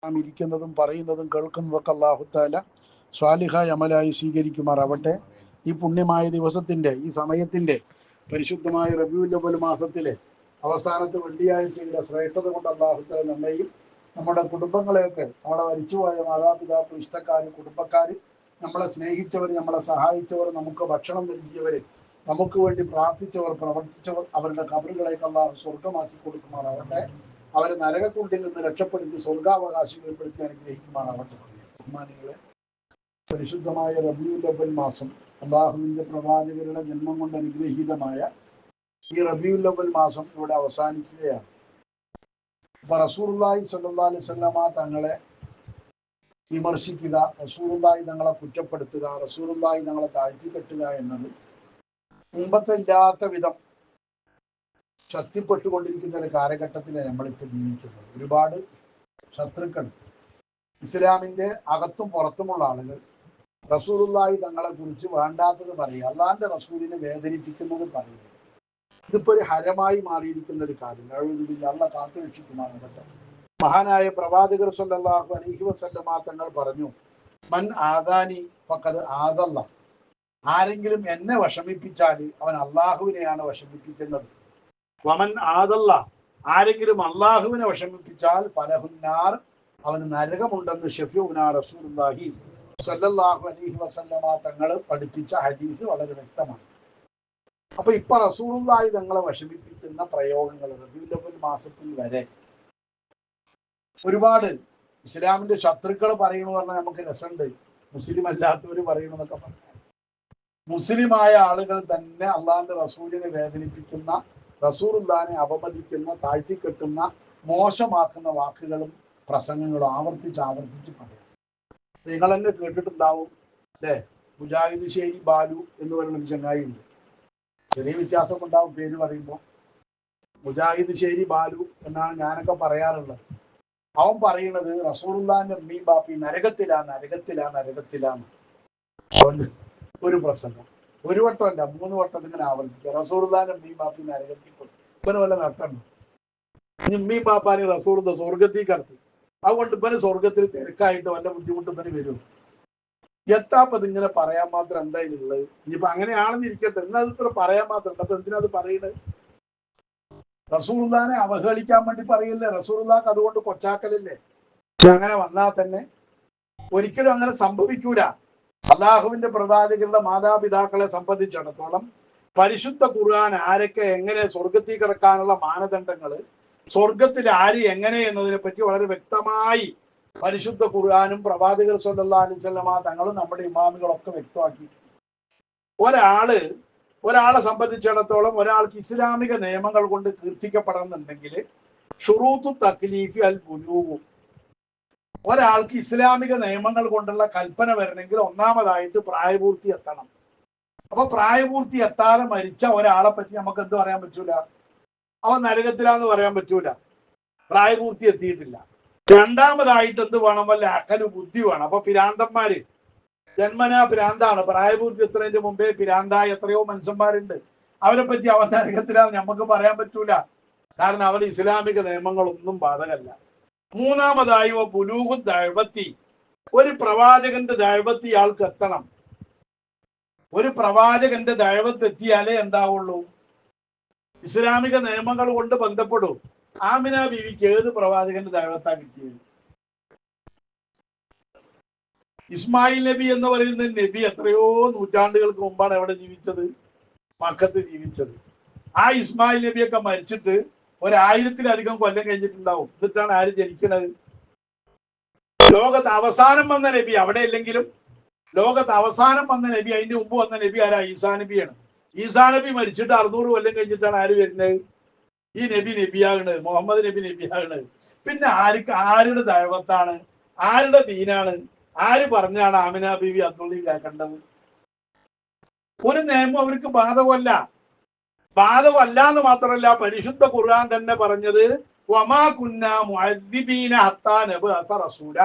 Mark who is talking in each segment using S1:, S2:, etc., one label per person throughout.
S1: നാം ഇരിക്കുന്നതും പറയുന്നതും കേൾക്കുന്നതൊക്കെ അല്ലാഹു തആല സ്വാലിഹായ അമലായി സ്വീകരിക്കുമാറാവട്ടെ. ഈ പുണ്യമായ ദിവസത്തിന്റെ, ഈ സമയത്തിന്റെ, പരിശുദ്ധമായ റബീഉൽ അവ്വൽ മാസത്തിലെ അവസാനത്തെ വെള്ളിയാഴ്ചയുടെ ശ്രേഷ്ഠത കൊണ്ട് അല്ലാഹു തആല നമ്മെയും നമ്മുടെ കുടുംബങ്ങളെയൊക്കെ, നമ്മുടെ മരിച്ചുപോയ മാതാപിതാക്കൾ, ഇഷ്ടക്കാർ, കുടുംബക്കാർ, നമ്മളെ സ്നേഹിച്ചവർ, നമ്മളെ സഹായിച്ചവർ, നമുക്ക് ഭക്ഷണം നൽകിയവർ, നമുക്ക് വേണ്ടി പ്രാർത്ഥിച്ചവർ, പ്രവർത്തിച്ചവർ, അവരുടെ ഖബറുകളേക്ക് അല്ലാഹു സ്വർഗമാക്കി കൊടുക്കുമാറാവട്ടെ. അവരെ നരകക്കുണ്ടിൽ നിന്ന് രക്ഷപ്പെടുത്തി സ്വർഗാവകാശികളെപ്പെടുത്തി അനുഗ്രഹിക്കുമാറാവട്ടെ. ബഹുമാനികളെ, പരിശുദ്ധമായ റബീഉൽ അവ്വൽ മാസം, അല്ലാഹുവിന്റെ പ്രവാചകരുടെ ജന്മം കൊണ്ട് അനുഗ്രഹീതമായ ഈ റബീഉൽ അവ്വൽ മാസം ഇവിടെ അവസാനിക്കുകയാണ്. അപ്പൊ റസൂലുള്ളാഹി സ്വല്ലല്ലാഹു അലൈഹി വസല്ലമ തങ്ങളെ വിമർശിക്കുക, റസൂലുള്ളാഹി തങ്ങളെ കുറ്റപ്പെടുത്തുക, റസൂലുള്ളാഹി തങ്ങളെ താഴ്ത്തിക്കെട്ടുക എന്നത് മുമ്പത്തെ ഇല്ലാത്ത വിധം ശക്തിപ്പെട്ടുകൊണ്ടിരിക്കുന്ന ഒരു കാലഘട്ടത്തിലാണ് നമ്മളിപ്പോൾ ജീവിക്കുന്നത്. ഒരുപാട് ശത്രുക്കൾ, ഇസ്ലാമിന്റെ അകത്തും പുറത്തുമുള്ള ആളുകൾ റസൂലുള്ളാഹി തങ്ങളെ കുറിച്ച് വേണ്ടാത്തത് പറയുക, അല്ലാന്റെ റസൂലിനെ വേദനിപ്പിക്കുന്നത് പറയുക. ഇതിപ്പോ ഒരു ഹരമായി മാറിയിരിക്കുന്ന ഒരു കാര്യം. അല്ലാഹ് കാത്തു രക്ഷിക്കുമാറാകട്ടെ. മഹാനായ പ്രവാചകർ സ്വല്ലല്ലാഹു അലൈഹി വസല്ലമ തങ്ങൾ പറഞ്ഞു, മൻ ആദാനി ഫഖദ് ആദല്ല. ആരെങ്കിലും എന്നെ വഷമിപ്പിച്ചാൽ അവൻ അള്ളാഹുവിനെയാണ് വഷമിപ്പിക്കുന്നത്. വമൻ ആദല്ല, ആരെങ്കിലും അള്ളാഹുവിനെ വഷമിപ്പിച്ചാൽ ഫലഹുന്നാർ, അവന് നരകമുണ്ടെന്ന് ഷഫീഉനാ റസൂലുള്ളാഹി സ്വല്ലല്ലാഹു അലൈഹി വസല്ലമ തങ്ങൾ പഠിപ്പിച്ച ഹദീസ് വളരെ വ്യക്തമാണ്. അപ്പൊ ഇപ്പൊ റസൂലുള്ളാഹി തങ്ങളെ വഷമിപ്പിക്കുന്ന പ്രയോഗങ്ങൾ റബീഉൽ അവ്വൽ മാസത്തിൽ വരെ ഒരുപാട് ഇസ്ലാമിന്റെ ശത്രുക്കൾ പറയണു പറഞ്ഞാൽ നമുക്ക് രസമുണ്ട്. മുസ്ലിം അല്ലാത്തവർ പറയണമെന്നൊക്കെ പറഞ്ഞാൽ മുസ്ലിമായ ആളുകൾ തന്നെ അള്ളാഹുവിന്റെ റസൂലിനെ വേദനിപ്പിക്കുന്ന, റസൂലുള്ളാഹിനെ അപമതിക്കുന്ന, താഴ്ത്തിക്കെട്ടുന്ന, മോശമാക്കുന്ന വാക്കുകളും പ്രസംഗങ്ങളും ആവർത്തിച്ച് പറയാം. നിങ്ങൾ തന്നെ കേട്ടിട്ടുണ്ടാവും അല്ലേ? മുജാഹിദ് ശേരി ബാലു എന്ന് പറയുന്ന ഒരു ചങ്ങായി ഉണ്ട്. ചെറിയ വ്യത്യാസം ഉണ്ടാവും പേര് പറയുമ്പോൾ. മുജാഹിദ് ശേരി ബാലു എന്നാണ് ഞാനൊക്കെ പറയാറുള്ളത്. അവൻ പറയുന്നത് റസൂലുള്ളാഹിന്റെ ഉമ്മീം ബാപ്പയും നരകത്തിലാണ്. ഒരു പ്രസംഗം ഒരു വട്ടമല്ല, 3 വട്ടം ഇങ്ങനെ ആവർത്തിക്കുക. റസൂലുള്ളാഹിന്റെ ഉമ്മീം ബാപ്പയും നരകത്തിൽ പോയി. ഇവന് വല്ല നട്ടണം. ഉമ്മീം ബാപ്പാനെ റസൂലുള്ള സ്വർഗത്തിൽ കടത്തി. അതുകൊണ്ട് ഇവന് സ്വർഗത്തിൽ തിരക്കായിട്ട് വല്ല ബുദ്ധിമുട്ടും ഇവന് വരും. എത്താപ്പത് ഇങ്ങനെ പറയാൻ മാത്രം എന്തായാലും ഉള്ളത്? ഇനിയിപ്പോ അങ്ങനെയാണെന്ന് ഇരിക്കട്ടെ, എന്നാൽ ഇത്ര പറയാൻ മാത്രം ഉണ്ട്. അപ്പൊ എന്തിനാ അത് പറയുന്നത്? റസൂലുള്ളാഹിനെ അവഹേളിക്കാൻ വേണ്ടി പറയില്ലേ? റസൂലുള്ളാഹിക്ക് അതുകൊണ്ട് കൊച്ചാക്കലില്ലേ? അങ്ങനെ വന്നാൽ തന്നെ ഒരിക്കലും അങ്ങനെ സംഭവിക്കൂല. അള്ളാഹുവിന്റെ പ്രവാചകരുടെ മാതാപിതാക്കളെ സംബന്ധിച്ചിടത്തോളം പരിശുദ്ധ ഖുർആൻ ആരൊക്കെ എങ്ങനെ സ്വർഗത്തിൽ കിടക്കാനുള്ള മാനദണ്ഡങ്ങൾ, സ്വർഗത്തിൽ ആര് എങ്ങനെ എന്നതിനെ പറ്റി വളരെ വ്യക്തമായി പരിശുദ്ധ ഖുർആനും പ്രവാചകർ സ്വല്ലല്ലാഹു അലൈഹി വസല്ലമ തങ്ങളും നമ്മുടെ ഇമാമുകളൊക്കെ വ്യക്തമാക്കി. ഒരാളെ സംബന്ധിച്ചിടത്തോളം ഒരാൾക്ക് ഇസ്ലാമിക നിയമങ്ങൾ കൊണ്ട് കീർത്തിക്കപ്പെടണമെന്നുണ്ടെങ്കിൽ ഷുറൂത്തു തക്ലീഫി അൽ ബുലൂഗ്, ഒരാൾക്ക് ഇസ്ലാമിക നിയമങ്ങൾ കൊണ്ടുള്ള കൽപ്പന വരണമെങ്കിൽ ഒന്നാമതായിട്ട് പ്രായപൂർത്തി എത്തണം. അപ്പൊ പ്രായപൂർത്തി എത്താതെ മരിച്ച ഒരാളെ പറ്റി നമുക്ക് എന്ത് പറയാൻ പറ്റൂല? അവൻ നരകത്തിലാന്ന് പറയാൻ പറ്റൂല, പ്രായപൂർത്തി എത്തിയിട്ടില്ല. രണ്ടാമതായിട്ട് എന്ത് വേണം? വല്ല അകല് ബുദ്ധി വേണം. അപ്പൊ പിരാന്തന്മാര്, ജന്മനാ പിരാന്താണ്, പ്രായപൂർത്തി എത്തുന്നതിന്റെ മുമ്പേ പിരാന്തായ എത്രയോ മനുഷ്യന്മാരുണ്ട്. അവരെ പറ്റി അവൻ നരകത്തിലാന്ന് നമുക്ക് പറയാൻ പറ്റൂല. കാരണം അവർ ഇസ്ലാമിക നിയമങ്ങളൊന്നും ബാധകല്ല. മൂന്നാമതായി ബുലൂഗു ദഅവത്തി, ഒരു പ്രവാചകന്റെ ദഅവത്ത് ഇയാൾക്ക് എത്തണം. ഒരു പ്രവാചകന്റെ ദഅവത്ത് എത്തിയാലേ എന്താവുള്ളൂ? ഇസ്ലാമിക നിയമങ്ങൾ കൊണ്ട് ബന്ധപ്പെടൂ. ആമിന ബീവിക്ക് ഏത് പ്രവാചകന്റെ ദഅവത്താ കിട്ടിയത്? ഇസ്മായിൽ നബി എന്ന് പറയുന്ന നബി എത്രയോ നൂറ്റാണ്ടുകൾക്ക് മുമ്പാണ് എവിടെ ജീവിച്ചത്? മക്കത്ത് ജീവിച്ചത്. ആ ഇസ്മായിൽ നബിയൊക്കെ മരിച്ചിട്ട് 1000-ലധികം കൊല്ലം കഴിഞ്ഞിട്ടുണ്ടാവും. എന്നിട്ടാണ് ആര് ജനിക്കുന്നത്? ലോകത്ത് അവസാനം വന്ന നബി അവിടെ അല്ലെങ്കിലും ലോകത്ത് അവസാനം വന്ന നബി, അതിന്റെ മുമ്പ് വന്ന നബി ആരാ? ഈസാ നബിയാണ്. ഈസാ നബി മരിച്ചിട്ട് 600 കൊല്ലം കഴിഞ്ഞിട്ടാണ് ആര് വരുന്നത്? ഈ നബി നബിയാകണത്, മുഹമ്മദ് നബി നബിയാകണത്. പിന്നെ ആരുടെ ദഅവത്താണ്, ആരുടെ ദീനാണ്, ആര് പറഞ്ഞാണ് ആമിന ബീവി അബ്ദുള്ളി കേൾക്കേണ്ടത്? ഒരു നിയമം അവർക്ക് ബാധകമല്ല എന്ന് മാത്രമല്ല, പരിശുദ്ധ ഖുർആൻ തന്നെ പറഞ്ഞത് വമാ കുന്നാ മുഅദ്ദിബീന ഹത്താ നബഅസ റസൂല,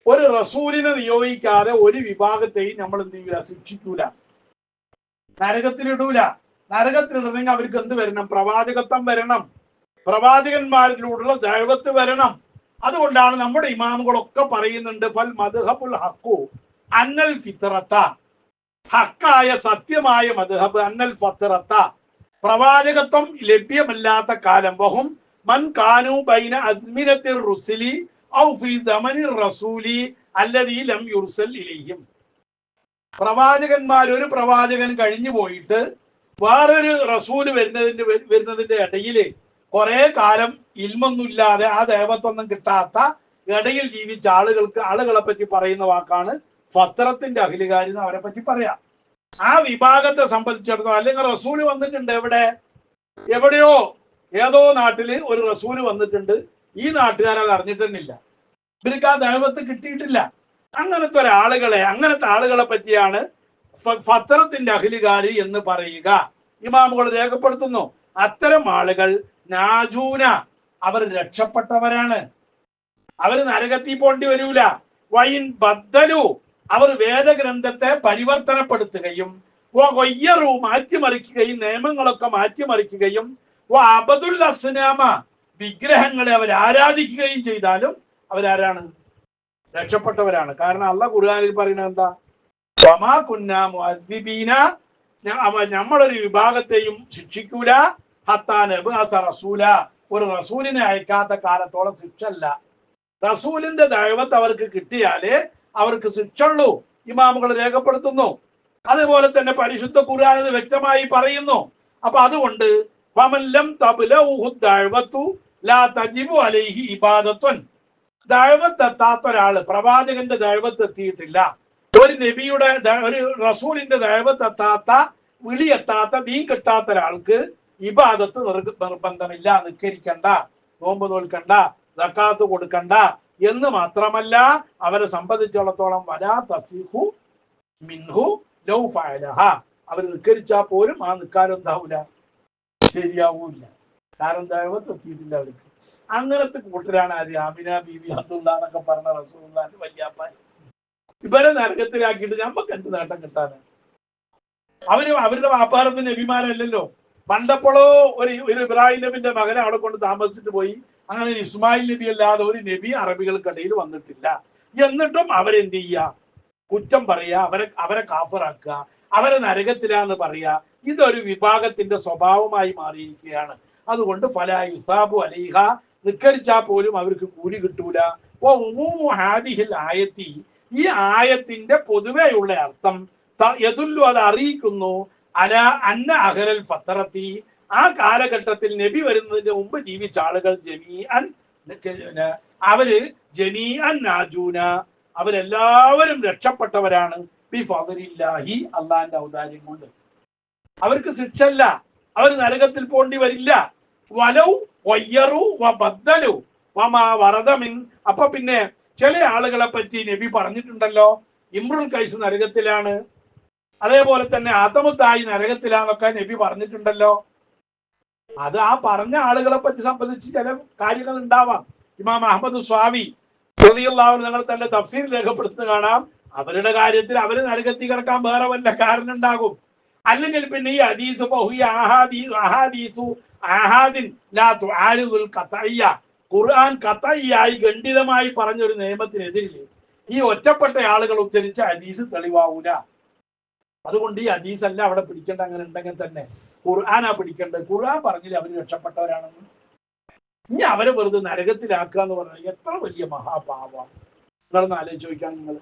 S1: ഒരു റസൂലിനെ നിയോഗിക്കാതെ ഒരു വിഭാഗത്തെയും നമ്മൾ എന്ത് ചെയ്യൂല? ശിക്ഷിക്കൂല, നരകത്തിലിടൂല. നരകത്തിലിടണമെങ്കിൽ അവർക്ക് എന്ത് വരണം? പ്രവാചകത്വം വരണം, പ്രവാചകന്മാരിലൂടെയുള്ള ദഅവത്ത് വരണം. അതുകൊണ്ടാണ് നമ്മുടെ ഇമാമുകളൊക്കെ പറയുന്നുണ്ട് ഫൽ മദ്ഹബുൽ ഹഖു അന്നൽ ഫിത്രത, ഹക്കായ സത്യമായ മദ്ഹബ് അന്നൽ ഫിത്രത, പ്രവാചകത്വം ലഭ്യമല്ലാത്ത കാലം, വഹും മൻ കാനു ബൈന അസ്മിനത്തിർ റുസുലി ഔ ഫീ സമനിർ റസൂലി അല്ലദീ ലം യുർസൽ ഇലൈഹിം. പ്രവാചകന്മാർ, ഒരു പ്രവാചകൻ കഴിഞ്ഞു പോയിട്ട് വേറൊരു റസൂല് വരുന്നതിന്റെ ഇടയില് കുറെ കാലം ഇൽമൊന്നുമില്ലാതെ ആ ദേവത്വം കിട്ടാത്ത ഇടയിൽ ജീവിച്ച ആളുകളെ പറ്റി പറയുന്ന വാക്കാണ് ഫത്രത്തിന്റെ അഖിലുകാരി എന്ന് അവരെ പറ്റി പറയാം. ആ വിഭാഗത്തെ സംബന്ധിച്ചിടത്തോളം, അല്ലെങ്കിൽ റസൂല് വന്നിട്ടുണ്ട് എവിടെയോ ഏതോ നാട്ടില് ഒരു റസൂല് വന്നിട്ടുണ്ട്, ഈ നാട്ടുകാരത് അറിഞ്ഞിട്ടുന്നില്ല, ഇവർക്ക് ആ ദൈവത്ത് കിട്ടിയിട്ടില്ല. അങ്ങനത്തെ ആളുകളെ പറ്റിയാണ് ഫത്രത്തിന്റെ അഖിലുകാരി എന്ന് പറയുക. ഇമാമുകൾ രേഖപ്പെടുത്തുന്നു, അത്തരം ആളുകൾ നാജൂന, അവർ രക്ഷപ്പെട്ടവരാണ്, അവർ നരകത്തിൽ പോണ്ടി വരൂല. വൈൻ ബദ്ദലു, അവർ വേദഗ്രന്ഥത്തെ പരിവർത്തനപ്പെടുത്തുകയും മാറ്റിമറിക്കുകയും നിയമങ്ങളൊക്കെ മാറ്റിമറിക്കുകയും അബദുൽ അസ്നാമ, വിഗ്രഹങ്ങളെ അവർ ആരാധിക്കുകയും ചെയ്താലും അവരാരാണ്? രക്ഷപ്പെട്ടവരാണ്. കാരണം അല്ലാഹു ഖുർആനിൽ പറയുന്നത് എന്താ? വമാ കുന്നാ മുഅദ്ദിബീന, നമ്മളൊരു വിഭാഗത്തെയും ശിക്ഷിക്കൂല, ഹത്താ നബ്അസ റസൂല, ഒരു റസൂലിനെ അയക്കാത്ത കാലത്തോളം ശിക്ഷല്ല. റസൂലിന്റെ ദഅവത്ത് അവർക്ക് കിട്ടിയാലേ അവർക്ക് ശിക്ഷയുള്ളൂ, ഇമാമുകൾ രേഖപ്പെടുത്തുന്നു. അതുപോലെ തന്നെ പരിശുദ്ധ ഖുർആനിൽ വ്യക്തമായി പറയുന്നു. അപ്പൊ അതുകൊണ്ട് ഫമൻ ലം തബ്ലഉഹു ദഅവതു ലാ തജിബു അലൈഹി ഇബാദത്തുൻ, ദഅവത്ത് എത്താത്ത ഒരാള്, പ്രവാചകന്റെ ദഅവത്ത് എത്തിയിട്ടില്ല, ഒരു നബിയുടെ ഒരു റസൂലിന്റെ ദഅവത്ത് എത്താത്ത, വിളി എത്താത്ത, ദീൻ കിട്ടാത്ത ഒരാൾക്ക് ഇബാദത്ത് നിർബന്ധമില്ല. നിസ്കരിക്കണ്ട, നോമ്പ് നോൽക്കണ്ട, സക്കാത്ത് കൊടുക്കണ്ട എന്ന് മാത്രമല്ല, അവരെ സംബന്ധിച്ചിടത്തോളം വലാ തസിഹു മിൻഹു ലൗ ഫഅലഹ, അവർ നിസ്കരിച്ചാൽ പോലും ആ നിസ്കാരം എന്താവൂല, ശരിയാവൂല. കാരണം ദഅവത്ത് എത്തിയിട്ടില്ല അവർക്ക്. അങ്ങനത്തെ കൂട്ടരാണ് ആര്? ആമിന ബീബി അബ്ദുള്ള എന്നൊക്കെ പറഞ്ഞ റസൂലുള്ളാഹിന്റെ വല്യാപ്പാൻ. ഇവരെ നരകത്തിലാക്കിയിട്ട് നമുക്ക് എന്ത് നേട്ടം കിട്ടാന്? അവരുടെ വ്യാപാരത്തിന് നബിമാരല്ലല്ലോ. പണ്ടപ്പോഴോ ഒരു ഇബ്രാഹിം നബിന്റെ മകനെ അവിടെ കൊണ്ട് താമസിച്ചിട്ട് പോയി. അങ്ങനെ ഇസ്മായിൽ നബി അല്ലാതെ ഒരു നബി അറബികൾക്കിടയിൽ വന്നിട്ടില്ല. എന്നിട്ടും അവരെന്ത് ചെയ്യുക? കുറ്റം പറയുക, അവരെ കാഫറാക്കുക, അവരെ നരകത്തിലാന്ന് പറയുക. ഇതൊരു വിഭാഗത്തിന്റെ സ്വഭാവമായി മാറിയിരിക്കുകയാണ്. അതുകൊണ്ട് ഫലാ യുസാബു അലൈഹ, നിക്കരിച്ചാൽ പോലും അവർക്ക് കൂലി കിട്ടൂല. ഓ ഉമൂമു ഹാദിഹിൽ ആയത്തി, ഈ ആയത്തിന്റെ പൊതുവെയുള്ള അർത്ഥം യദുല്ലു, അത് അറിയിക്കുന്നു, അല അന്ന അഹ്ലൽ ഫത്രത്തി, ആ കാലഘട്ടത്തിൽ നബി വരുന്നതിന് മുമ്പ് ജീവിച്ച ആളുകൾ അവര് ജമീഅൻ നാജൂന, അവരെല്ലാവരും രക്ഷപ്പെട്ടവരാണ്. ബി ഫദ്ലില്ലാഹി, അള്ളാന്റെ ഔദാര്യം കൊണ്ട്. അവർക്ക് ശിക്ഷല്ല, അവർ നരകത്തിൽ പോണ്ടി വരില്ല. വലൗ വയ്യറു വബദ്ദലു വമാ വറദമിൻ. അപ്പൊ പിന്നെ ചില ആളുകളെ പറ്റി നബി പറഞ്ഞിട്ടുണ്ടല്ലോ, ഇമ്രുൽ കൈസ് നരകത്തിലാണ്, അതേപോലെ തന്നെ ആതമുത്തായി നരകത്തിലാന്നൊക്കെ നബി പറഞ്ഞിട്ടുണ്ടല്ലോ. അത് ആ പറഞ്ഞ ആളുകളെ പറ്റി സംബന്ധിച്ച് ചില കാര്യങ്ങൾ ഉണ്ടാവാം. ഇമാം അഹമ്മദ് സ്വാമി റളിയല്ലാഹു അൻഹു ഞങ്ങൾ തന്നെ തഫ്സീർ രേഖപ്പെടുത്തുന്ന കാണാം, അവരുടെ കാര്യത്തിൽ അവര് നരകത്തിൽ കിടക്കാൻ വേറെ വല്ല കാരണം ഉണ്ടാകും. അല്ലെങ്കിൽ പിന്നെ ഈ ഹദീസ് ഖുർആൻ ഖതഇയായി ഖണ്ഡിതമായി പറഞ്ഞൊരു നിയമത്തിനെതിരിൽ ഈ ഒറ്റപ്പെട്ട ആളുകൾ ഉദ്ധരിച്ച ഹദീസ് തെളിവാവൂല. അതുകൊണ്ട് ഈ ഹദീസ് അല്ല അവിടെ പിടിക്കേണ്ട. അങ്ങനെ ഉണ്ടെങ്കിൽ തന്നെ ഖുർആനാ പിടിക്കേണ്ടത്. ഖുർആൻ പറഞ്ഞില്ല അവർ രക്ഷപ്പെട്ടവരാണെന്ന്. ഇനി അവരെ വെറുതെ നരകത്തിലാക്കുക എന്ന് പറഞ്ഞാൽ എത്ര വലിയ മഹാപാപം. നിങ്ങളൊന്ന് ആലോചിച്ച് ചോദിക്കാൻ. നിങ്ങൾ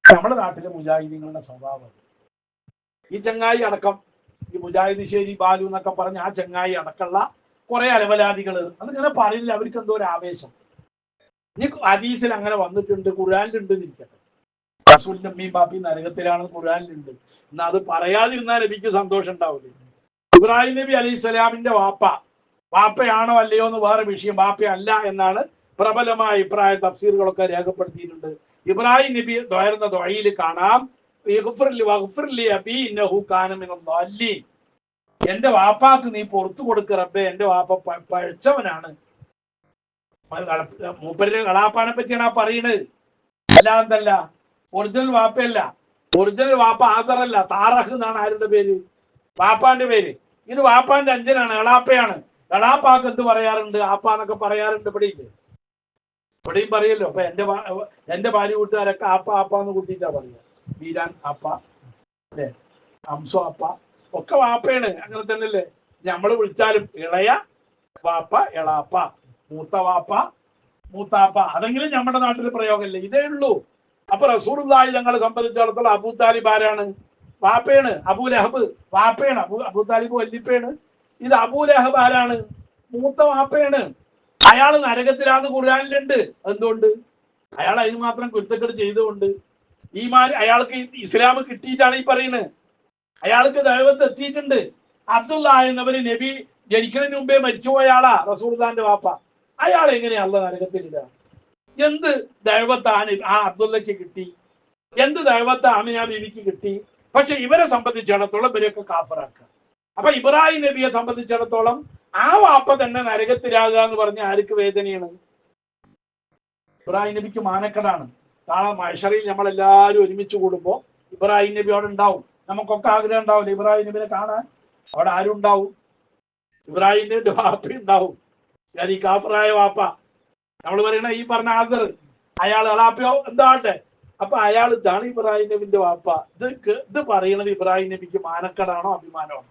S1: നമ്മുടെ നാട്ടിലെ മുജാഹിദീങ്ങളുടെ സ്വഭാവം, ഈ ചങ്ങായി അടക്കം, ഈ മുജാഹിദ് ശേരി ബാലു എന്നൊക്കെ പറഞ്ഞ ആ ചങ്ങായി അടക്കമുള്ള കുറെ അലവലാദികൾ, അതിങ്ങനെ പറയില്ല. അവർക്ക് എന്തോ ഒരു ആവേശം. ഇനി ഹദീസിൽ അങ്ങനെ വന്നിട്ടുണ്ട്, ഖുർആനിലുണ്ട് എന്നിരിക്കട്ടെ, റസൂലിന്റെ അമ്മയും ബാപ്പയും നരകത്തിലാണ് ഖുർആനിലുണ്ട്, എന്നാ അത് പറയാതിരുന്നാൽ നബിക്ക് സന്തോഷം ഉണ്ടാവില്ല. ഇബ്രാഹിം നബി അലൈഹി സ്വലാമിന്റെ വാപ്പയാണോ അല്ലയോ എന്ന് വേറെ വിഷയം. വാപ്പയല്ല എന്നാണ് പ്രബലമായ അഭിപ്രായ തഫ്സീറുകളൊക്കെ രേഖപ്പെടുത്തിയിട്ടുണ്ട്. ഇബ്രാഹിം നബി ദ്വാരുന്ന ദ്വയിൽ കാണാം, എന്റെ വാപ്പാക്ക് നീ പുറത്തു കൊടുക്ക റബ്ബേ, എന്റെ വാപ്പ പഴച്ചവനാണ്. മൂപ്പരുടെ കളാപ്പാനെ പറ്റിയാണ് ആ പറയണത്, അല്ലാന്തല്ല. ഒറിജിനൽ വാപ്പയല്ല. ഒറിജിനൽ വാപ്പ ആസറല്ല, താറഹ് എന്നാണ് ആരുടെ പേര്? വാപ്പാന്റെ പേര്. ഇത് വാപ്പാന്റെ അഞ്ചനാണ്, എളാപ്പയാണ്. എളാപ്പാക്ക് എന്ത് പറയാറുണ്ട്? ആപ്പ എന്നൊക്കെ പറയാറുണ്ട്. ഇവിടെ ഇല്ലേ? ഇവിടെയും പറയല്ലോ. അപ്പൊ എന്റെ ഭാര്യ കൂട്ടുകാരൊക്കെ ആപ്പ ആപ്പാന്ന് കൂട്ടിയിട്ടാ പറയുക. വീരാൻ ആപ്പ അല്ലേ, ഹംസോ ആപ്പ ഒക്കെ വാപ്പയാണ്. അങ്ങനെ തന്നെയല്ലേ നമ്മള് വിളിച്ചാലും. ഇളയ വാപ്പ എളാപ്പ, മൂത്ത വാപ്പ മൂത്താപ്പ, അതെങ്കിലും നമ്മുടെ നാട്ടിൽ പ്രയോഗമല്ലേ, ഇതേ ഉള്ളൂ. അപ്പൊ റസൂലുള്ളാഹി ഞങ്ങളെ സംബന്ധിച്ചിടത്തോളം അബൂ താലിബ് ആരാണ്? വാപ്പയാണ്. അബൂ ലഹബ് വാപ്പയാണ്. അബൂ താലിബ് വല്ലിപ്പയാണ്. ഇത് അബൂ ലഹബ് ആരാണ്? മൂത്ത വാപ്പയാണ്. അയാൾ നരകത്തിലാന്ന് ഖുർആനിലുണ്ട്. എന്തുകൊണ്ട്? അയാൾ അതിന് മാത്രം കുരുത്തക്കേട് ചെയ്തുകൊണ്ട്. അയാൾക്ക് ഇസ്ലാം കിട്ടിയിട്ടാണ് ഈ പറയുന്നത്. അയാൾക്ക് ദൈവത്ത് എത്തിയിട്ടുണ്ട്. അബ്ദുള്ള എന്നവര് നബി ജനിക്കുന്നതിന് മുമ്പേ മരിച്ചുപോയ ആളാ റസൂലുള്ളാഹിന്റെ വാപ്പ. അയാൾ എങ്ങനെയാ അല്ലാഹ് നരകത്തിലില്ല? എന്ത് ദൈവത്താണ് ആ അബ്ദുള്ളക്ക് കിട്ടി? എന്ത് ദൈവത്ത് ആമിന ബീവിക്ക് കിട്ടി? പക്ഷെ ഇവരെ സംബന്ധിച്ചിടത്തോളം ഇവരെയൊക്കെ കാഫറാക്കുക. അപ്പൊ ഇബ്രാഹിം നബിയെ സംബന്ധിച്ചിടത്തോളം ആ വാപ്പ തന്നെ നരകത്തിലാകുക എന്ന് പറഞ്ഞ ആർക്ക് വേദനയാണ്? ഇബ്രാഹിം നബിക്ക് മാനക്കടാണ്. നാളെ മഹ്ശറിൽ നമ്മളെല്ലാവരും ഒരുമിച്ച് കൂടുമ്പോൾ ഇബ്രാഹിം നബി അവിടെ ഉണ്ടാവും. നമുക്കൊക്കെ ആഗ്രഹം ഉണ്ടാവില്ല ഇബ്രാഹിം നബിനെ കാണാൻ? അവിടെ ആരും ഉണ്ടാവും? ഇബ്രാഹിം നബിന്റെ വാപ്പ ഉണ്ടാവും. ഈ കാഫറായ വാപ്പ നമ്മൾ പറയണ ഈ പറഞ്ഞ ആസർ, അയാൾ അളാപ്പയോ എന്താട്ടെ, അപ്പൊ അയാൾ ഇതാണ് ഇബ്രാഹിം നബിന്റെ വാപ്പ. ഇത് പറയണത് ഇബ്രാഹിം നബിക്ക് മാനക്കടാണോ അഭിമാനമാണോ?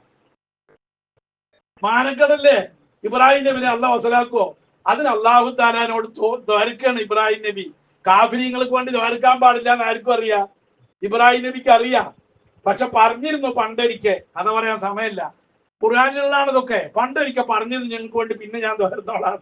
S1: മാനക്കടല്ലേ? ഇബ്രാഹിം നബിനെ അള്ളാഹ് വസലാക്കുവോ? അതിന് അള്ളാഹു താലാനോട് ദ്വാരക്കാണ് ഇബ്രാഹിം നബി. കാഫിരീങ്ങൾക്ക് വേണ്ടി ദ്വാരക്കാൻ പാടില്ല എന്ന് ആർക്കും അറിയാം. ഇബ്രാഹിം നബിക്ക് അറിയാം. പക്ഷെ പറഞ്ഞിരുന്നു പണ്ടൊരിക്കെ, അത് പറയാൻ സമയമില്ല. ഖുർആനിലുള്ളതാണ് ഇതൊക്കെ. പണ്ടൊരിക്കെ പറഞ്ഞിരുന്നു ഞങ്ങൾക്ക് വേണ്ടി, പിന്നെ ഞാൻ ദ്വാരത്തോളാം.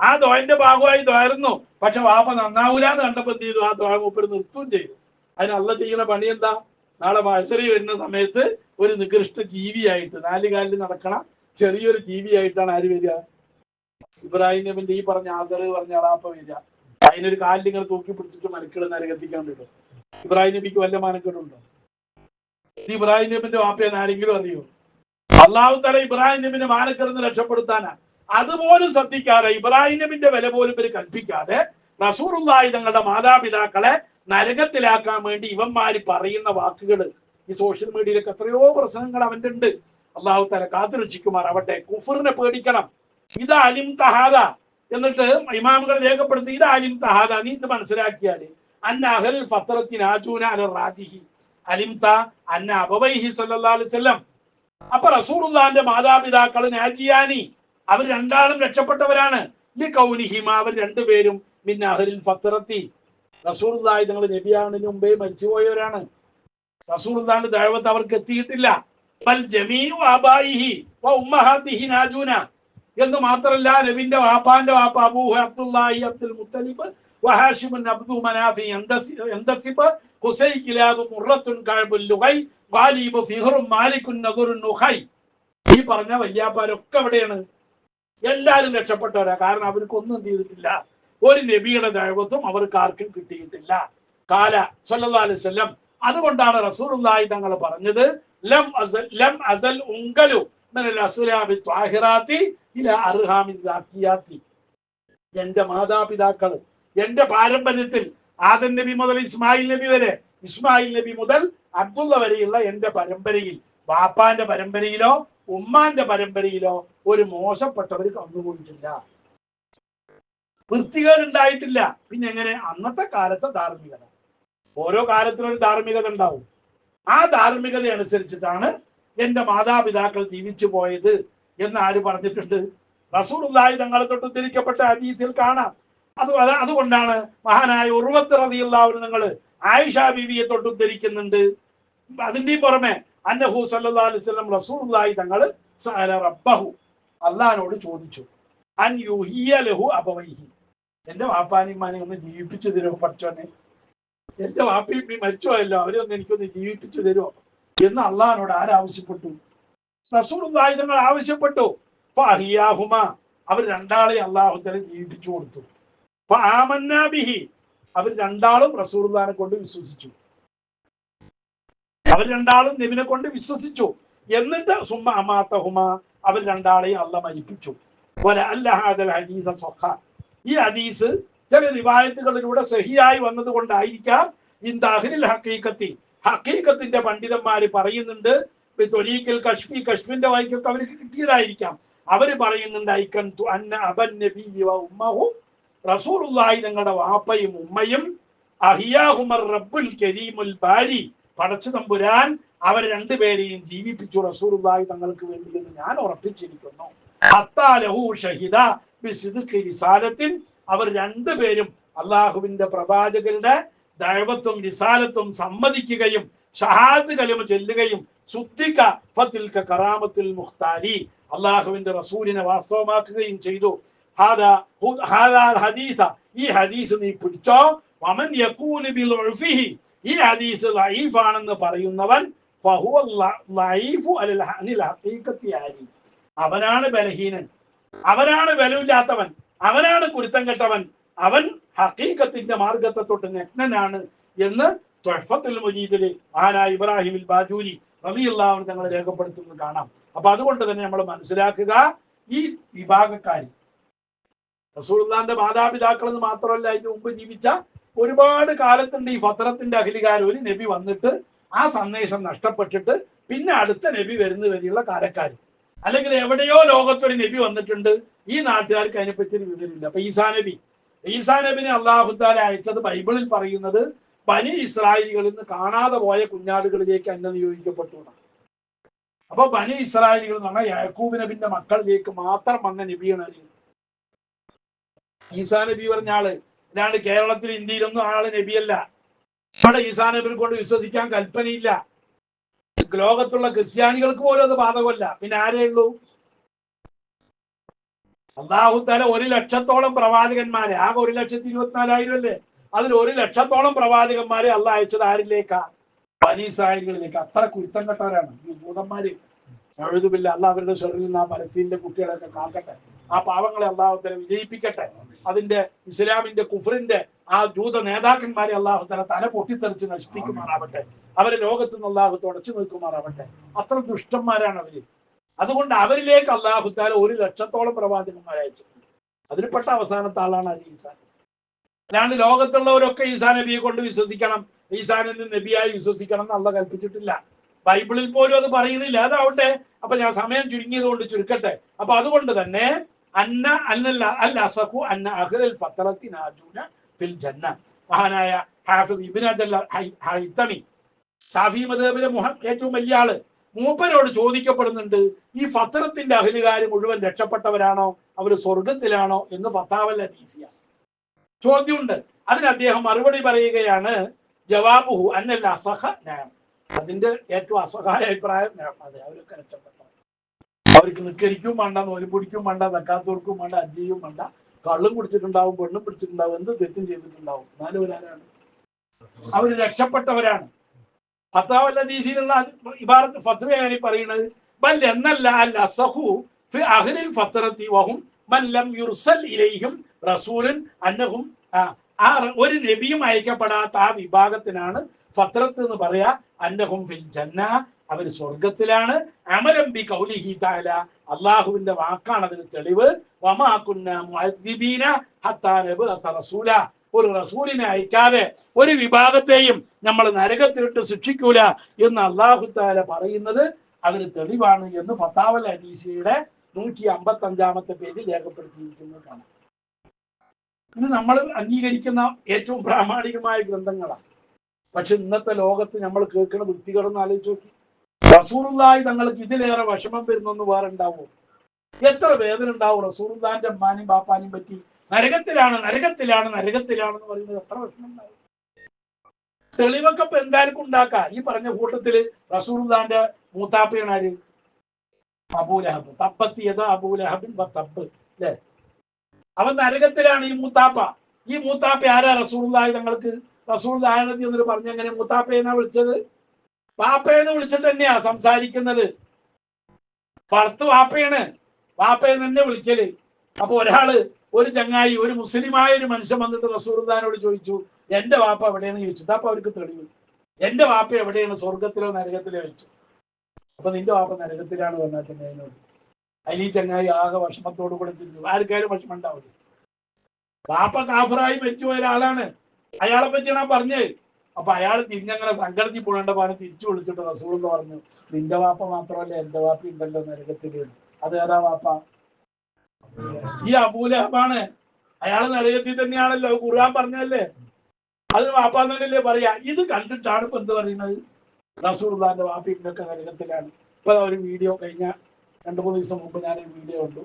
S1: ആ ദ്വാന്റെ ഭാഗമായി ദ്വാരുന്നു. പക്ഷെ വാപ്പ നന്നാവൂലെന്ന് കണ്ടപ്പോ എന്ത് ചെയ്തു? ആ ദ്വാ മൂപ്പര് നിർത്തുകയും ചെയ്തു. അതിന് അള്ളാഹ് ചെയ്യുന്ന പണി എന്താ? നാളെ മഹ്ശറി വരുന്ന സമയത്ത് ഒരു നികൃഷ്ട ജീവിയായിട്ട്, 4 കാലിൽ നടക്കണ ചെറിയൊരു ജീവിയായിട്ടാണ് ആര് വരിക? ഇബ്രാഹിം നബിന്റെ ഈ പറഞ്ഞ ആസർ പറഞ്ഞ അളാപ്പ വരിക. അതിനൊരു കാലിൽ ഇങ്ങനെ തൂക്കി പിടിച്ചിട്ട് മലക്കള് നരകത്തിക്കാൻ വിടും. ഇബ്രാഹിം നബിക്ക് വല്ല മാനക്കേടുണ്ടോ? ഇത് ഇബ്രാഹിം നബിന്റെ വാപ്പയെന്ന് ആരെങ്കിലും അറിയോ? അള്ളാഹു തആല ഇബ്രാഹിം നബിന്റെ മാനക്കേടിന്ന് രക്ഷപ്പെടുത്താനാ. അതുപോലും ശ്രദ്ധിക്കാതെ, ഇബ്രാഹിം നബിന്റെ വില പോലും ഇവർ കൽപ്പിക്കാതെ റസൂലുള്ളാഹി തങ്ങളുടെ മാതാപിതാക്കളെ നരകത്തിലാക്കാൻ വേണ്ടി ഇവന്മാര് പറയുന്ന വാക്കുകൾ ഈ സോഷ്യൽ മീഡിയയിലൊക്കെ എത്രയോ പ്രശ്നങ്ങൾ അവന്റെ ഉണ്ട്. അള്ളാഹു തആല കാത്തുരക്ഷിക്കുമാറാവട്ടെ. കുഫറിനെ പേടിക്കണം. ഇത് അലിം തഹാദ എന്നിട്ട് ഇമാമുകൾ രേഖപ്പെടുത്തി. ഇത് അലിം തഹാദ, നീ ഇത് മനസ്സിലാക്കിയാല് അന്ന അഹ്ലുൽ ഫത്രത്തി നാജൂന അലർ റാജിഹി അലിംത അന്ന അബവൈഹി സല്ലല്ലാഹു അലൈഹി വസല്ലം. അപ്പൊ റസൂലുള്ളാഹിന്റെ മാതാപിതാക്കൾ നാജിയാനി, അവർ രണ്ടാളും രക്ഷപ്പെട്ടവരാണ്. ലികൗനിഹിമ, അവർ രണ്ടുപേരും മിൻ അഹ്ലുൽ ഫത്രത്തി, റസൂലുള്ളാഹി തങ്ങൾ നബിയാവുന്നതിന് മുമ്പേ മരിച്ചുപോയവരാണ്. റസൂലുള്ളാഹിന്റെ ദഅവത്ത് അവർക്ക് എത്തിയിട്ടില്ല. ബൽ ജമീഉ ആബായിഹി വ ഉമ്മഹാതിഹി നാജൂന എന്ന് മാത്രമല്ല, നബിന്റെ വാപ്പാന്റെ വാപ്പ അബൂഹു അബ്ദുല്ലാഹി അബ്ദുൽ മുത്തലിബ് വഹാഷിമുൻ അബ്ദു മനാഫി എന്തസിബ് ഖുസൈ കിലാബ് മുറത്തുൻ കഅബുൽ ലുഗൈ ഗാലിബ് ഫിഹ്റും മാലികുൻ നദറുൻ നുഖൈ. ഈ പറഞ്ഞ വല്യാപ്പാരൊക്കെ എവിടെയാണ്? എല്ലാവരും രക്ഷപ്പെട്ടവരാ. കാരണം അവർക്കൊന്നും എന്ത് ചെയ്തിട്ടില്ല? ഒരു നബിയുടെ ദഅവത്തും അവർക്ക് ആർക്കും കിട്ടിയിട്ടില്ല. കാല സല്ലല്ലാഹു അലൈഹി വസല്ലം. അതുകൊണ്ടാണ് റസൂലുള്ളാഹി തങ്ങൾ പറഞ്ഞത് ലം അസൽ ഉങ്കലു മിനൽ അസ്ലാബി ത്വാഹിറാത്തി ഇലാ അർഹാമി സാക്കിയാത്തി. എന്റെ മാതാപിതാക്കൾ എന്റെ പാരമ്പര്യത്തിൽ ആദം നബി മുതൽ ഇസ്മായിൽ നബി വരെ, ഇസ്മായിൽ നബി മുതൽ അബ്ദുള്ള വരെയുള്ള എന്റെ പരമ്പരയിൽ, വാപ്പാന്റെ പരമ്പരയിലോ ഉമ്മാന്റെ പരമ്പരയിലോ ഒരു മോശപ്പെട്ടവർ കന്നുപോയിട്ടില്ല, വൃത്തികേടുണ്ടായിട്ടില്ല. പിന്നെ എങ്ങനെ? അന്നത്തെ കാലത്തെ ധാർമ്മികത. ഓരോ കാലത്തിനും ഒരു ധാർമ്മികത ഉണ്ടാവും. ആ ധാർമ്മികത അനുസരിച്ചിട്ടാണ് എന്റെ മാതാപിതാക്കൾ ജീവിച്ചു പോയത് എന്ന് ആര് പറഞ്ഞിട്ടുണ്ട്? റസൂലുള്ളാഹി തങ്ങളെ തൊട്ട് ഉദ്ധരിക്കപ്പെട്ട ഹദീസിൽ കാണാം. അതുകൊണ്ടാണ് മഹാനായ ഉർവത്ത് റളിയല്ലാഹു അൻഹു നിങ്ങൾ ആയിഷ ബീവിയെ തൊട്ട് ഉദ്ധരിക്കുന്നുണ്ട്. അതിന്റെയും പുറമെ അന്നഹു സല്ലല്ലാഹു അലൈഹി വസല്ലം റസൂലുള്ളാഹി തങ്ങൾ സഅല റബ്ബഹു, അല്ലാഹുവോട് ചോദിച്ചു, അൻ യുഹിയ ലഹു അബവൈഹി, എന്റെ വാപ്പാനിമാനെ ഒന്ന് ജീവിപ്പിച്ചു തരുമോ പഠിച്ചോനെ? എന്റെ വാപ്പി മരിച്ചുപോയല്ലോ, അവരെ ഒന്ന് എനിക്കൊന്ന് ജീവിപ്പിച്ചു തരുമോ എന്ന് അള്ളാഹിനോട് ആരാവശ്യപ്പെട്ടു? റസൂലുള്ളാഹി തങ്ങൾ ആവശ്യപ്പെട്ടു. ഫഅഹിയാഹുമ, അവർ രണ്ടാളെ അള്ളാഹു തആല ജീവിപ്പിച്ചു കൊടുത്തു. ഫആമന്നാ ബിഹി, അവർ രണ്ടാളും റസൂലുള്ളാഹിനെ കൊണ്ട് വിശ്വസിച്ചു. അവർ രണ്ടാളും നബിനെ കൊണ്ട് വിശ്വസിച്ചു. എന്നിട്ട് സുമ്മ അമാതഹുമ, അവർ രണ്ടാളെയും അള്ളാഹ് മരിപ്പിച്ചു. വലഅല്ല ഹാദൽ ഹദീസ സ്വഹ, ഈ ഹദീസ് ചില റിവായത്തുകളിലൂടെ സഹിയായി വന്നത് കൊണ്ടായിരിക്കാം ഇന്ദ അഹ്ലിൽ ഹഖീഖത്തി, ഹഖീഖത്തിന്റെ പണ്ഡിതന്മാര് പറയുന്നുണ്ട്, ത്വരീഖിൽ കശ്ഫി, കശ്ഫിന്റെ വായിക്കൊക്കെ അവർക്ക് കിട്ടിയതായിരിക്കാം. അവര് പറയുന്നുണ്ട് ഐക്കൻതു അന്ന അബൻ നബി വ ഉമ്മഹു റസൂലുള്ളാഹി തങ്ങളുടെ വാപ്പയും ഉമ്മയും അഹിയാഹുമർ റബ്ബുൽ കരീമുൽ ബാരി, പടച്ചു തമ്പുരാൻ അവർ രണ്ടുപേരെയും ജീവിപ്പിച്ചു റസൂലുള്ളാഹി തങ്ങൾക്ക് വേണ്ടി എന്ന് ഞാൻ ഉറപ്പിച്ചിരിക്കുന്നു. ഹത്താ ലഹു ഷഹിദ ബിസിദ്ഖി റിസാലത്തിൻ, അവർ രണ്ടുപേരും അള്ളാഹുവിന്റെ പ്രവാചകരുടെ ദഅവത്തും റിസാലത്തും സമ്മതിക്കുകയും ഷഹാദത്ത് കലിമ ചൊല്ലുകയും സുദ്ദിഖ ഫതിൽക കറാമത്തുൽ മുഖ്താരി, അള്ളാഹുവിന്റെ റസൂലിനെ വാസ്തവമാക്കുകയും ചെയ്തു. ഹദീസ, ഈ ഹദീസ് നീ പിടിച്ചോ. വമൻ യഖൂലു ബിൽഉഫിഹി, ഈ ഹദീസ് ലഈഫാണെന്ന് പറയുന്നവൻ ഫഹുവ ലഈഫു അനിൽ ഹഖീഖത്തി ആരി, അവനാണ് ബലഹീനൻ, അവനാണ് ബലമില്ലാത്തവൻ, അവനാണ് കുരുത്തം കെട്ടവൻ, അവൻ ഹഖീഖത്തിന്റെ മാർഗത്തെ തൊട്ട് നഗ്നനാണ് എന്ന് തുഹ്ഫത്തുൽ മുജീദിലെ മഹാനായ ഇബ്രാഹിം ബാജൂരി റളിയല്ലാഹു അൻഹു തങ്ങൾ രേഖപ്പെടുത്തുന്നത് കാണാം. അപ്പൊ അതുകൊണ്ട് തന്നെ നമ്മൾ മനസ്സിലാക്കുക, ഈ വിഭാഗക്കാർ റസൂലുള്ളാഹിന്റെ മാതാപിതാക്കൾ എന്ന് മാത്രമല്ല, അതിന് മുമ്പ് ജീവിച്ച ഒരുപാട് കാലത്തുണ്ട് ഈ ഫത്രത്തിന്റെ അഖിലുകാർ. ഒരു നബി വന്നിട്ട് ആ സന്ദേശം നഷ്ടപ്പെട്ടിട്ട് പിന്നെ അടുത്ത നബി വരുന്ന വരെയുള്ള കാലക്കാർ, അല്ലെങ്കിൽ എവിടെയോ ലോകത്തൊരു നബി വന്നിട്ടുണ്ട്, ഈ നാട്ടുകാർക്ക് അതിനെപ്പറ്റി വിവരമില്ല. അപ്പൊ ഈസാ നബിനെ അല്ലാഹു തആല അയച്ചത് ബൈബിളിൽ പറയുന്നത് ബനി ഇസ്രായേലികളിൽ നിന്ന് കാണാതെ പോയ കുഞ്ഞാടുകളിലേക്ക് അന്നെ നിയോഗിക്കപ്പെട്ടു. അപ്പൊ ബനി ഇസ്രായേലികൾ എന്ന് പറഞ്ഞാൽ യാക്കൂബ് നബിന്റെ മക്കളിലേക്ക് മാത്രം വന്ന നബിയാണ് ഈസാ നബി പറഞ്ഞ ആള്. അല്ലാണ്ട് കേരളത്തിൽ ഇന്ത്യയിലൊന്നും ആള് നബിയല്ല. അവിടെ ഈസാ നബിനെ കൊണ്ട് വിശ്വസിക്കാൻ കൽപ്പനയില്ല. ലോകത്തുള്ള ക്രിസ്ത്യാനികൾക്ക് പോലും അത് ബാധകമല്ല. പിന്നെ ആരേ ഉള്ളൂ? അല്ലാഹു തആല 1,00,000-ഓളം പ്രവാചകന്മാരെ, ആകെ 1,24,000 അല്ലേ, അതിൽ 1,00,000-ഓളം പ്രവാചകന്മാരെ അള്ളാഹ് അയച്ചത് ആരിലേക്കാ? ബനി ഇസ്രായേലികളിലേക്ക്. അത്ര കുരുത്തം കെട്ടവരാണ് ഈ ജൂതന്മാര്. എഴുതുമില്ല, അള്ളാഹ് അവരുടെ ഷെറിൽ നിന്ന് ആ പലസ്തീനിലെ കുട്ടികളൊക്കെ കാക്കട്ടെ, ആ പാവങ്ങളെ അള്ളാഹു തആല വിജയിപ്പിക്കട്ടെ. അതിന്റെ ഇസ്ലാമിന്റെ കുഫറിന്റെ ആ ജൂത നേതാക്കന്മാരെ അള്ളാഹു തആല തല പൊട്ടിത്തെറിച്ച് നശിപ്പിക്കുമാറാവട്ടെ, അവരെ ലോകത്ത് നിന്ന് അള്ളാഹു തുടച്ചു നിൽക്കുമാറാവട്ടെ. അത്ര ദുഷ്ടന്മാരാണ് അവര്. അതുകൊണ്ട് അവരിലേക്ക് അള്ളാഹു തആല 1,00,000-ഓളം പ്രവാചകന്മാരെ അയച്ചിട്ടുണ്ട്. അതിൽപ്പെട്ട അവസാനത്തെ ആളാണ് ഈസാ. അല്ലാണ്ട് ലോകത്തുള്ളവരൊക്കെ ഈസാ നബിയെ കൊണ്ട് വിശ്വസിക്കണം, ഈസാ നബിയായി വിശ്വസിക്കണം എന്ന് അള്ളാഹ് കൽപ്പിച്ചിട്ടില്ല. ബൈബിളിൽ പോലും അത് പറയുന്നില്ല. അതാവട്ടെ, അപ്പൊ ഞാൻ സമയം ചുരുങ്ങിയത് കൊണ്ട് ചുരുക്കട്ടെ. അപ്പൊ അതുകൊണ്ട് തന്നെ മഹാനായ ഹാഫിദ് ഇബ്നു ഹൈതമി, ഷാഫി മദ്ഹബിലെ ഏറ്റവും വലിയ ആള്, മൂപ്പരോട് ചോദിക്കപ്പെടുന്നുണ്ട്, ഈ ഫത്രത്തിന്റെ അഹ്ലുകാർ മുഴുവൻ രക്ഷപ്പെട്ടവരാണോ, അവർ സ്വർഗത്തിലാണോ എന്ന് ഫത്താവൽ ഹദീസിയ ചോദ്യമുണ്ട്. അതിന് അദ്ദേഹം മറുപടി പറയുകയാണ്, ജവാബുഹു അന്നൽ അസഹ നഅം, അതിന്റെ ഏറ്റവും അസഹായ അഭിപ്രായം അതെ, അവരൊക്കെ രക്ഷപ്പെട്ടു. അവർക്ക് നിക്കരിക്കും വേണ്ട, നോലിപ്പൊടിക്കും വേണ്ട, തക്കാത്തോർക്കും വേണ്ട, അജ്ജിയും വേണ്ട, കള്ളും കുടിച്ചിട്ടുണ്ടാവും, പെണ്ണും പിടിച്ചിട്ടുണ്ടാവും, എന്ത് തെറ്റും ചെയ്തിട്ടുണ്ടാവും, എന്നാലും അവരാരാണ്? അവര് രക്ഷപ്പെട്ടവരാണ്. ഫത്താവൽ ഹദീസിലുള്ള ഇബാറത്ത് ഫത്വയാണ് പറയുന്നത്, ബൽ എന്നല്ല അൽ അസഹു ഫി അഹ്ലിൽ ഫത്രത്തി വഹും മൻ ലം യുർസൽ ഇലൈഹിം റസൂലുൻ അന്നഹും, ആ ഒരു നബിയും അയക്കപ്പെടാത്ത ആ വിഭാഗത്തിനാണ് ഫത്രത്ത് എന്ന് പറയാ. അന്നഹും ഫിൽ ജന്ന, അവർ സ്വർഗത്തിലാണ്. അമലം ബി ഖൗലിഹി തആല, അല്ലാഹുവിന്റെ വാക്കാണ് അതിന് തെളിവ്. വമാ കുന്ന മുഅദ്ദിബീന ഹത്താ നബഅസ റസൂല, ഒരു റസൂലിനെ അയക്കാതെ ഒരു വിഭാഗത്തെയും നമ്മൾ നരകത്തിലിട്ട് ശിക്ഷിക്കൂല എന്ന് അല്ലാഹു തആല പറയുന്നത് അതിന് തെളിവാണ് എന്ന് ഫത്താവൽ ഹദീസിയുടെ 155-ാമത്തെ പേജിൽ രേഖപ്പെടുത്തിയിരിക്കുന്നത് കാണാം. ഇത് നമ്മൾ അംഗീകരിക്കുന്ന ഏറ്റവും പ്രാമാണികമായ ഗ്രന്ഥങ്ങളാണ്. പക്ഷെ ഇന്നത്തെ ലോകത്ത് നമ്മൾ കേൾക്കുന്ന വൃത്തികളൊന്നും ആലോചിച്ച് നോക്കി. റസൂലുള്ളാഹി തങ്ങൾക്ക് ഇതിലേറെ വിഷമം വരുന്നൊന്ന് വേറെ ഉണ്ടാവോ? എത്ര വേദന ഉണ്ടാവും റസൂലുള്ളാഹിന്റെ അമ്മാനെയും ബാപ്പാനെയും പറ്റി നരകത്തിലാണ് നരകത്തിലാണ് നരകത്തിലാണെന്ന് പറയുന്നത്? എത്ര വിഷമം ഉണ്ടാവും. തെളിവൊക്കെ ഇപ്പൊ എന്തായാലും ഉണ്ടാക്കാം. ഈ പറഞ്ഞ കൂട്ടത്തില് റസൂലുള്ളാഹിന്റെ മൂത്താപ്പയാണ് ആര്? അബൂലഹബ്. തബ്ബത്ത് യദാ അബൂലഹബിൻ വതബ്ബ്, അല്ലേ? അവൻ നരകത്തിലാണ് ഈ മൂത്താപ്പ. ഈ മൂത്താപ്പ ആരാ? റസൂലുള്ളാഹി തങ്ങൾക്ക് റസൂലുള്ളാഹി എന്നൊരു പറഞ്ഞ എങ്ങനെ മൂത്താപ്പയെന്നാ വിളിച്ചത്? വാപ്പയെന്ന് വിളിച്ചിട്ട് തന്നെയാ സംസാരിക്കുന്നത്. ഭർത്ത് വാപ്പയാണ്, വാപ്പയെന്ന് തന്നെ വിളിക്കല്. അപ്പൊ ഒരു ചങ്ങായി, ഒരു മുസ്ലിമായ ഒരു മനുഷ്യൻ വന്നിട്ട് റസൂലുള്ളാഹിനോട് ചോദിച്ചു, എന്റെ വാപ്പ എവിടെയാണ് ചോദിച്ചത്. അപ്പൊ അവർക്ക് തെളിവ്, എന്റെ വാപ്പ എവിടെയാണ്, സ്വർഗത്തിലോ നരകത്തിലോ വെച്ചു. അപ്പൊ നിന്റെ വാപ്പ നരകത്തിലാണ് പറഞ്ഞ ചങ്ങായിനോട്. അതിന് ഈ ചങ്ങായി ആകെ വിഷമത്തോടു കൂടെ തിരിഞ്ഞു. ആർക്കായാലും വിഷമം ഉണ്ടാവില്ല. വാപ്പ കാഫറായി മരിച്ചുപോയ ഒരാളാണ്, അയാളെ പറ്റിയാണ് പറഞ്ഞത്. അപ്പൊ അയാൾ തിരിഞ്ഞങ്ങനെ സങ്കടത്തിൽ പോകേണ്ട പോലെ തിരിച്ചു വിളിച്ചിട്ട് റസൂൽ എന്ന് പറഞ്ഞു, നിന്റെ വാപ്പ മാത്രമല്ല എന്റെ വാപ്പ ഉണ്ടല്ലോ നരകത്തില്. അത് ഏതാ വാപ്പ? ഈ അബൂലഹബാണ്.
S2: അയാൾ നരകത്തിൽ തന്നെയാണല്ലോ, ഖുർആൻ പറഞ്ഞല്ലേ, അത് വാപ്പാന്നല്ലേ പറയാ. ഇത് കണ്ടിട്ടാണ് ഇപ്പൊ എന്ത് പറയുന്നത്, റസൂലുള്ളാഹിന്റെ വാപ്പിയൊക്കെ നരകത്തിലാണ്. ഇപ്പൊ ഒരു വീഡിയോ കഴിഞ്ഞ 2-3 ദിവസം മുമ്പ് ഞാനൊരു വീഡിയോ കണ്ടു.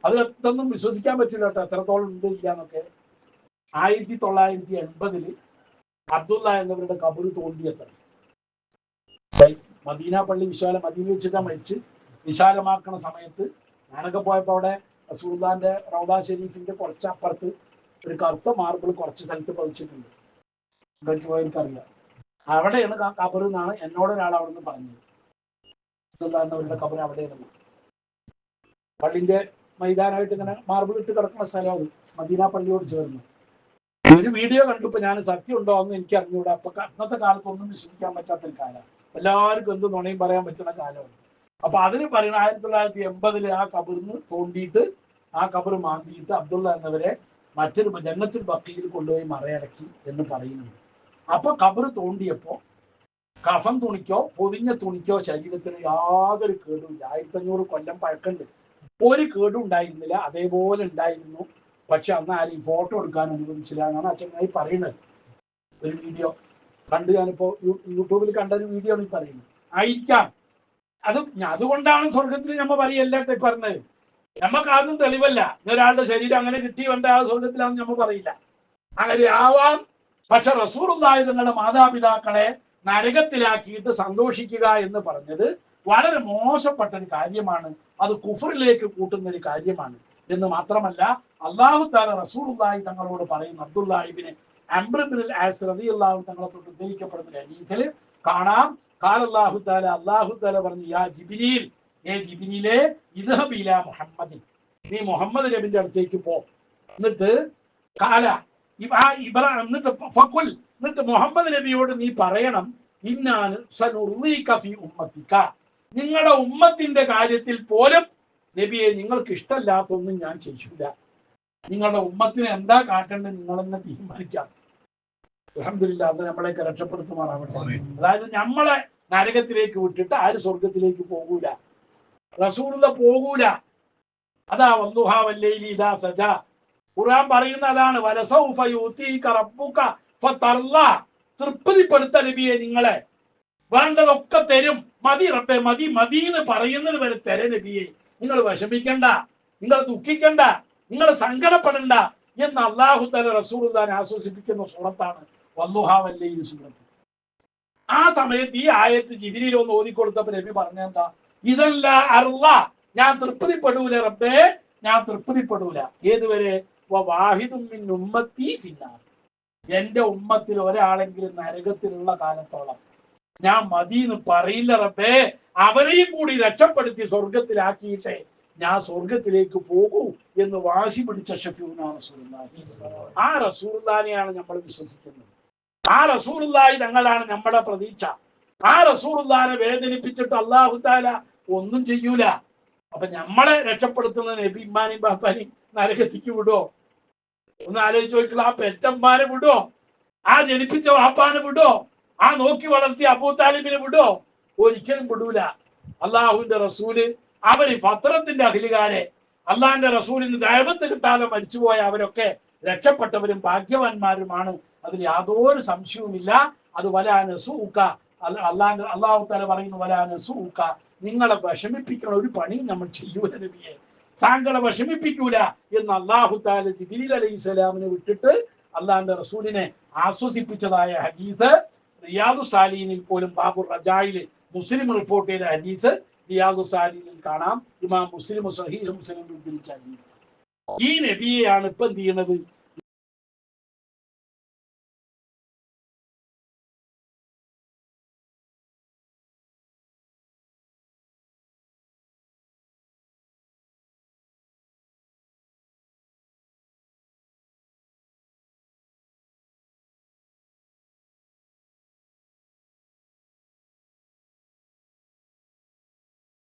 S2: അത് എത്തൊന്നും വിശ്വസിക്കാൻ പറ്റില്ല കേട്ടോ, എത്രത്തോളം ഉണ്ട് ഇല്ല എന്നൊക്കെ. 1980 അബ്ദുള്ള എന്നവരുടെ കബറ് തോണ്ടിയത്ര. മദീന പള്ളി വിശാല, മദീന വെച്ചിട്ടാണ് മരിച്ച് വിശാലമാക്കുന്ന സമയത്ത് ഞാനൊക്കെ പോയപ്പോ അവിടെ റസൂലുള്ളാഹിന്റെ റൗദ ഷരീഫിന്റെ കുറച്ച് അപ്പുറത്ത് ഒരു കറുത്ത മാർബിൾ കുറച്ച് സ്ഥലത്ത് പതിച്ചിട്ടുണ്ട്. ഇതൊക്കെ പോയിരിക്കറിയാം. അവിടെയാണ് കബർ എന്നാണ് എന്നോട് ഒരാൾ അവിടെ നിന്ന് പറഞ്ഞത്. അവരുടെ കബർ അവിടെയാണ്. പള്ളിന്റെ മൈതാനമായിട്ട് ഇങ്ങനെ മാർബിൾ ഇട്ട് കിടക്കുന്ന സ്ഥലം അത്, മദീന പള്ളിയോട് ചേർന്ന്. ഒരു വീഡിയോ കണ്ടപ്പോ ഞാൻ സത്യം ഉണ്ടോ എന്ന് എനിക്ക് അറിഞ്ഞൂടാ. അപ്പൊ അന്നത്തെ കാലത്ത് ഒന്നും വിശ്വസിക്കാൻ പറ്റാത്തൊരു കാലമാണ്, എല്ലാവർക്കും എന്ത് നുണയും പറയാൻ പറ്റുന്ന കാലമാണ്. അപ്പൊ അതിന് പറയുന്നത് 1980 ആ കബറിന്ന് തോണ്ടിയിട്ട് ആ കബർ മാന്തിയിട്ട് അബ്ദുള്ള എന്നവരെ മറ്റൊരു ജന്നത്തുൽ ബഖീയിൽ കൊണ്ടുപോയി മറയടക്കി എന്ന് പറയുന്നുണ്ട്. അപ്പൊ കബർ തോണ്ടിയപ്പോ കഫൻ തുണിക്കോ പൊതിഞ്ഞ തുണിക്കോ ശരീരത്തിന് യാതൊരു കേടുമില്ല. 1500 കൊല്ലം പഴക്കണ്ട്, ഒരു കേടും ഉണ്ടായിരുന്നില്ല, അതേപോലെ ഉണ്ടായിരുന്നു. പക്ഷെ അന്ന് ആരെയും ഫോട്ടോ എടുക്കാൻ അനുവദിച്ചില്ല എന്നാണ് അച്ഛനായി പറയുന്നത്. ഒരു വീഡിയോ കണ്ട് ഞാനിപ്പോ യൂട്യൂബിൽ കണ്ട ഒരു വീഡിയോ ആണ് ഈ പറയുന്നത്. ആയിരിക്കാം അതുകൊണ്ടാണ് സ്വർഗത്തിൽ നമ്മ പറയല്ല പറഞ്ഞത്. നമുക്ക് ആദ്യം തെളിവല്ല, ഒരാളുടെ ശരീരം അങ്ങനെ കിട്ടിയവന്റെ ആ സ്വർഗത്തിലാണെന്ന് നമ്മൾ പറയില്ല. അങ്ങനെ ആവാം. പക്ഷെ റസൂലുള്ളാഹി തങ്ങളുടെ മാതാപിതാക്കളെ നരകത്തിലാക്കിയിട്ട് സന്തോഷിക്കുക എന്ന് പറഞ്ഞത് വളരെ മോശപ്പെട്ട ഒരു കാര്യമാണ്. അത് കുഫറിലേക്ക് കൂട്ടുന്ന ഒരു കാര്യമാണ് എന്ന് മാത്രമല്ല, അല്ലാഹു തആല റസൂലുള്ളാഹി തങ്ങളോട് പറയുന്ന അബ്ദുല്ലാഹി ഇബ്നു അംർ ഇബ്നുൽ ആസ് റളിയല്ലാഹു തങ്ങളെ തൊട്ട് ഉദ്ധരിക്കപ്പെടുന്ന ഹദീസിൽ കാണാം, ഖാലല്ലാഹു തആല, അല്ലാഹു തആല പറഞ്ഞു, യാ ജിബ്രീൽ, ജിബ്രീലേ, ഇദ്ഹബ് ഇലാ മുഹമ്മദിൻ, നീ മുഹമ്മദ് നബിന്റെ അടുത്തേക്ക് പോ. എന്നിട്ട് കാല എന്നിട്ട് ഫഖുൽ, എന്നിട്ട് മുഹമ്മദ് നബിയോട് നീ പറയണം, ഇന്നാന് സനുർളീക ഫീ ഉമ്മത്തിക, നിങ്ങളുടെ ഉമ്മത്തിന്റെ കാര്യത്തിൽ പോലും നബിയെ നിങ്ങൾക്ക് ഇഷ്ടമില്ലാത്തൊന്നും ഞാൻ ചെയ്യില്ല. നിങ്ങളുടെ ഉമ്മത്തിന് എന്താ കാട്ടേണ്ടത് നിങ്ങൾ തന്നെ തീരുമാനിക്കാം. അൽഹംദുലില്ലാഹ്, അത് നമ്മളെയൊക്കെ രക്ഷപ്പെടുത്തുമാറാവട്ടെ. അതായത് നമ്മളെ നരകത്തിലേക്ക് വിട്ടിട്ട് ആര് സ്വർഗത്തിലേക്ക് പോകൂല, റസൂലുള്ള പോകൂല. അതാ വല്ലുഹാ വല്ലൈലി ഇദാ സജാ, ഖുർആൻ പറയുന്ന അതാണ്. വലസൗഫ യുതീക റബ്ബുക ഫതർള, തൃപ്തിപ്പെടുത്ത നബിയെ നിങ്ങളെ, വേണ്ടതൊക്കെ തരും, മതി റബ്ബേ മതി മതി എന്ന് പറയുന്നത് വരെ തര നബിയെ, നിങ്ങൾ വിഷമിക്കണ്ട, നിങ്ങൾ ദുഃഖിക്കണ്ട, നിങ്ങൾ സങ്കടപ്പെടണ്ട എന്ന് അല്ലാഹു തആല റസൂലുള്ളാഹിനെ ആശ്വസിപ്പിക്കുന്ന സൂറത്താണ് വല്ലുഹാ വല്ലൈലി സൂറത്ത്. ആ സമയത്ത് ഈ ആയത്ത് ജിബ്രീൽ ഒന്ന് ഓതിക്കൊടുത്തപ്പോൾ നബി പറഞ്ഞെന്താ, ഇതല്ല അർള, ഞാൻ തൃപ്തിപ്പെടൂല റബ്ബേ, ഞാൻ തൃപ്തിപ്പെടൂല. ഏതുവരെ? വാഹിദും മിൻ ഉമ്മത്തി ഫിന്നാർ, എന്റെ ഉമ്മത്തിൽ ഒരാളെങ്കിലും നരകത്തിലുള്ള കാലത്തോളം ഞാൻ മദീന്ന് പറയില്ല റബ്ബേ, അവരെയും കൂടി രക്ഷപ്പെടുത്തി സ്വർഗത്തിലാക്കിയിട്ടേ ഞാൻ സ്വർഗത്തിലേക്ക് പോകൂ എന്ന് വാശി പിടിച്ച ഷഫീഉനാ റസൂലുള്ളാഹി. ആ റസൂലുള്ളാഹിനെയാണ് നമ്മൾ വിശ്വസിക്കുന്നത്. ആ റസൂലുള്ളാഹി തങ്ങളാണ് നമ്മുടെ പ്രതീക്ഷ. ആ റസൂലുള്ളാഹിനെ വേദനിപ്പിച്ചിട്ട് അല്ലാഹു തആല ഒന്നും ചെയ്യൂല. അപ്പൊ നമ്മളെ രക്ഷപ്പെടുത്തുന്ന നബി ഇമ്മാനെയും ബാപ്പാനെയും നരകത്തിക്ക് വിടുവോ? ഒന്ന് ആലോചിച്ച് നോക്കുക. ആ പെറ്റന്മാരെ വിടുവോ? ആ ജനിപ്പിച്ച വാപ്പാനെ വിടുവോ? ആ നോക്കി വളർത്തിയ അബൂ താലിബിനെ വിടുവോ? ഒരിക്കലും വിടൂല. അള്ളാഹുവിന്റെ റസൂല് അവര് ഫത്രത്തിന്റെ അഖിലുകാരെ, അള്ളാഹിന്റെ റസൂലിന് ദഅവത്ത് കിട്ടാതെ മരിച്ചുപോയ അവരൊക്കെ രക്ഷപ്പെട്ടവരും ഭാഗ്യവാന്മാരുമാണ്. അതിൽ യാതൊരു സംശയവുമില്ല. അത് വലാ നസൂക, അള്ളാഹു തആല പറയുന്നു, വലാ നസൂക, നിങ്ങളെ വിഷമിപ്പിക്കണ ഒരു പണി നമ്മൾ ചെയ്യൂല നബിയെ, താങ്കളെ വിഷമിപ്പിക്കൂല എന്ന് അല്ലാഹു തആല ജിബ്രീൽ അലൈഹിസ്സലാമിനെ വിട്ടിട്ട് അള്ളാഹിന്റെ റസൂലിനെ ആശ്വസിപ്പിച്ചതായ ഹദീസ് റിയാദു സാലിഹിനിൽ പോലും ബാബുർ റജായിൽ മുസ്ലിം റിപ്പോർട്ട് ചെയ്ത ഹദീസ് റിയാദു സാലിഹിനിൽ കാണാം. ഇമാം മുസ്ലിം സ്വഹീഹ് മുസ്ലിം ഉദ്ധരിച്ച ഹദീസ്. ഈ നബിയെയാണ് ഇപ്പൊ എന്ത് ചെയ്യുന്നത്?